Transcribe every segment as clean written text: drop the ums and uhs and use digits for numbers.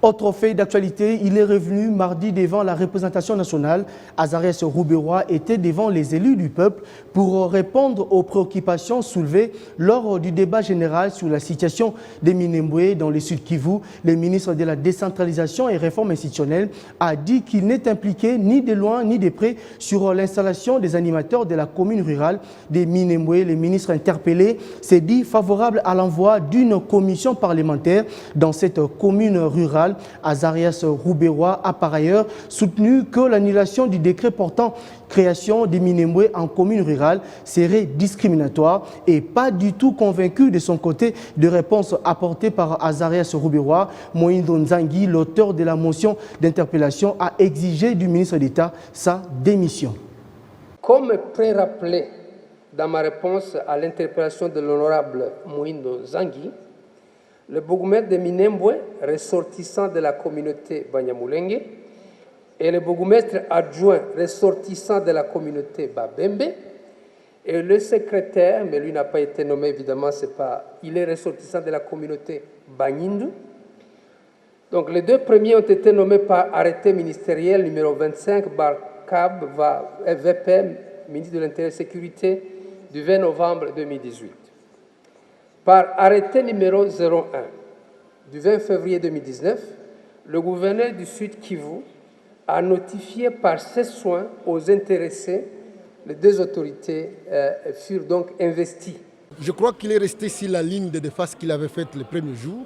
Autre fait d'actualité, il est revenu mardi devant la représentation nationale. Azarias Rouberois était devant les élus du peuple pour répondre aux préoccupations soulevées lors du débat général sur la situation des Minembwe dans le Sud Kivu. Le ministre de la décentralisation et réforme institutionnelle a dit qu'il n'est impliqué ni de loin ni de près sur l'installation des animateurs de la commune rurale des Minembwe. Le ministre interpellé s'est dit favorable à l'envoi d'une commission parlementaire dans cette commune rurale. Azarias Rouberois a par ailleurs soutenu que l'annulation du décret portant création des Minembwe en commune rurale serait discriminatoire et pas du tout convaincu de son côté de réponse apportée par Azarias Rouberois. Moïndo Nzangi, l'auteur de la motion d'interpellation, a exigé du ministre d'État sa démission. Comme pré-rappelé dans ma réponse à l'interpellation de l'honorable Moïndo Nzangi, le bourgmestre de Minembwe, ressortissant de la communauté Banyamulenge, et le bourgmestre adjoint ressortissant de la communauté Babembe, et le secrétaire, mais lui n'a pas été nommé évidemment, il est ressortissant de la communauté Banyindu. Donc les deux premiers ont été nommés par arrêté ministériel numéro 25 Barcab VPM, ministre de l'Intérieur et de la Sécurité, du 20 novembre 2018. Par arrêté numéro 01 du 20 février 2019, le gouverneur du Sud Kivu a notifié par ses soins aux intéressés. Les deux autorités furent donc investies. Je crois qu'il est resté sur la ligne de défense qu'il avait faite le premier jour,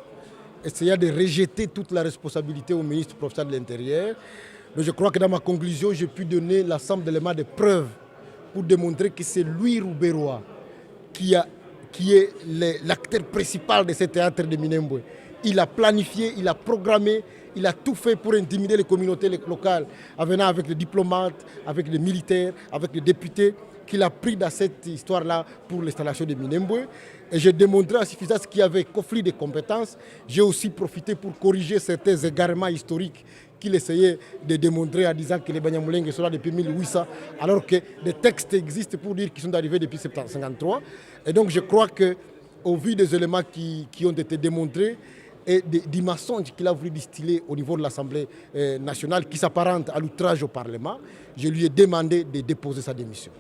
essayant de rejeter toute la responsabilité au ministre professeur de l'Intérieur. Mais je crois que dans ma conclusion, j'ai pu donner l'ensemble d'éléments de preuve pour démontrer que c'est lui, Rouberois, qui est l'acteur principal de ce théâtre de Minembwe. Il a planifié, il a programmé, il a tout fait pour intimider les communautés locales, en venant avec les diplomates, avec les militaires, avec les députés, qu'il a pris dans cette histoire-là pour l'installation de Minembwe. Et j'ai démontré en suffisance qu'il y avait conflit de compétences. J'ai aussi profité pour corriger certains égarements historiques qu'il essayait de démontrer en disant que les Banyamulenge sont là depuis 1800, alors que des textes existent pour dire qu'ils sont arrivés depuis 1753. Et donc je crois qu'au vu des éléments qui ont été démontrés et des mensonges qu'il a voulu distiller au niveau de l'Assemblée nationale qui s'apparente à l'outrage au Parlement, je lui ai demandé de déposer sa démission.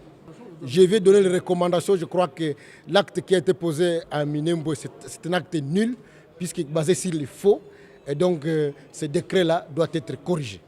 Je vais donner les recommandations. Je crois que l'acte qui a été posé à Minembwe, c'est un acte nul, puisqu'il est basé sur les faux. Et donc, ce décret-là doit être corrigé.